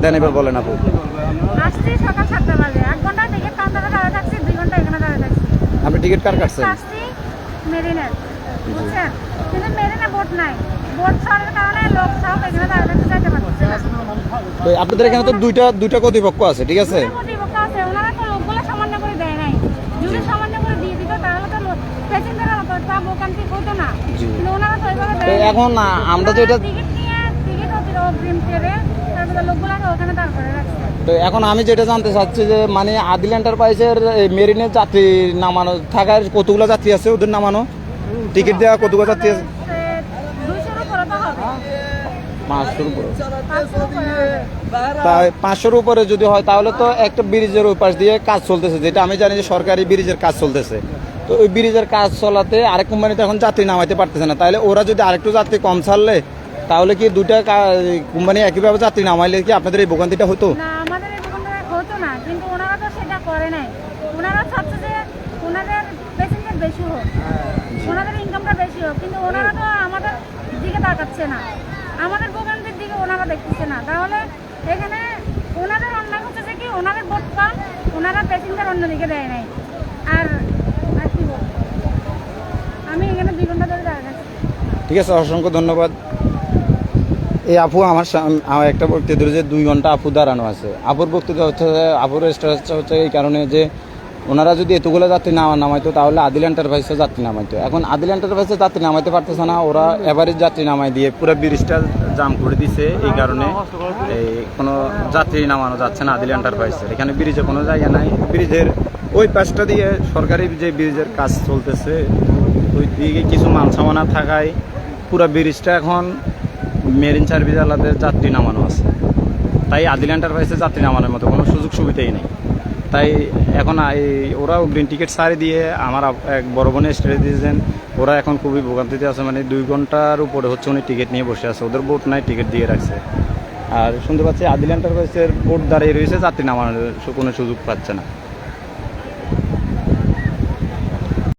দেন এবার বলেন আপু। আসছি সকাল 7টা বাজে, 1 ঘন্টা টিকিট কাউন্টারে দাঁড়িয়ে থাকছি, 2 ঘন্টা এখানে দাঁড়িয়ে থাকছি। আপনি টিকিট কার কাটছেন? আসছি মেরিনের, বুঝছেন? কিন্তু মেরিনে বোট নাই, বোট ছাড়ার কারণে লোক সব এখানে দাঁড়িয়ে থাকতে যাইতে পারছে না। তো আপনাদের এখানে তো দুইটা কর্তৃপক্ষ আছে, ঠিক আছে? কর্তৃপক্ষ আছে, ওনারা তো লোকগুলো সামান্য করে দেয় নাই। যদি সামান্য করে দিয়ে দিত তাহলে তো প্যাসেঞ্জাররা তা ভোগান্তি হতো না, কিন্তু ওনারা তো এইভাবে তো দেয় না। এখন আমরা যেটা টিকিট নিয়ে টিকিট অগ্রিম করে তারপরে লোকগুলোকে ওখানে দাঁড় করে রাখছে। তো এখন আমি যেটা জানতে চাচ্ছি যে মানে আদিল এন্টারপ্রাইজের মেরিনের যাত্রী নামানো থাকার কতগুলো যাত্রী আছে ওদের নামানো? টিকিট দেওয়া কতগুলো যাত্রী আছে? 200-র উপরে তো হবে, 500-র উপরে। 500-র উপরে হবে। তাই 500-র উপরে যদি হয় তাহলে তো একটা ব্রিজের ওই পাশ দিয়ে কাজ চলতেছে, যেটা আমি জানি যে সরকারি ব্রিজের কাজ চলতেছে। তো ওই ব্রিজের কাজ চলাতে আরেক কোম্পানিতে এখন যাত্রী নামাইতে পারতেছে না, তাহলে ওরা যদি আরেকটু যাত্রী কম ছাড়লে তাহলে কি দুইটা কোম্পানি একইভাবে যাত্রী নামাইলে কি আপনাদের এই ভোগান্তিটা হতো? না, আমাদের এই দোকানটা হতো না, কিন্তু ওনারা তো সেটা করে নাই। ওনারা চাচ্ছে যে ওনাদের প্যাসেঞ্জার বেশি হোক, ওনাদের ইনকামটা বেশি হোক, কিন্তু ওনারা তো আমাদের দিকে তাকাচ্ছে না, আমাদের ভোগান্তির দিকে ওনারা দেখতেছে না। তাহলে এখানে ওনাদের অন্যায় হচ্ছে যে কি ওনাদের ভোট কম, ওনারা প্যাসেঞ্জার অন্যদিকে দেয় নাই। আর আর কি বলবো, আমি এখানে 2 ঘন্টা ধরে দাঁড়িয়ে আছি। ঠিক আছে, অসংখ্য ধন্যবাদ। এই আপু আমার একটা বক্তৃতা যে 2 ঘন্টা আপু দাঁড়ানো আছে। আপুর বক্তৃতা হচ্ছে আপুর স্ট্রেসটা হচ্ছে এই কারণে যে ওনারা যদি এতগুলো যাত্রী নামাইতো তাহলে আদিল এন্টারপ্রাইজে যাত্রী নামাইতো। এখন আদিল এন্টারপ্রাইজে যাত্রী নামাইতে পারতেছে না, ওরা এভারেজ যাত্রী নামাই দিয়ে পুরো ব্রিজটা জাম করে দিছে। এই কারণে এই কোনো যাত্রী নামানো যাচ্ছে না আদিল এন্টারপ্রাইজের। এখানে ব্রিজে কোনো জায়গা নাই, ব্রিজের ওই পাশটা দিয়ে সরকারি যে ব্রিজের কাজ চলতেছে ওই দিকে কিছু মাল সামানা থাকায় পুরো ব্রিজটা এখন মেরিন সার্ভিস আলাদের যাত্রী নামানো আছে। তাই আদিল এন্টারপ্রাইজে যাত্রী নামানোর মতো কোনো সুযোগ সুবিধাই নেই। তাই এখন ওরা গ্রিন টিকিট সারি দিয়ে আমার এক বড় বোনে স্টেজ দিয়েছেন, ওরা এখন খুবই ভোগান্তিতে আছে। মানে 2 ঘন্টার উপরে হচ্ছে উনি টিকিট নিয়ে বসে আছে, ওদের বোট নাই, টিকিট দিয়ে রাখছে। আর শুনতে পাচ্ছি আদিল এন্টারপ্রাইজের বোট দাঁড়িয়ে রয়েছে, যাত্রী নামানোর কোনো সুযোগ পাচ্ছে না।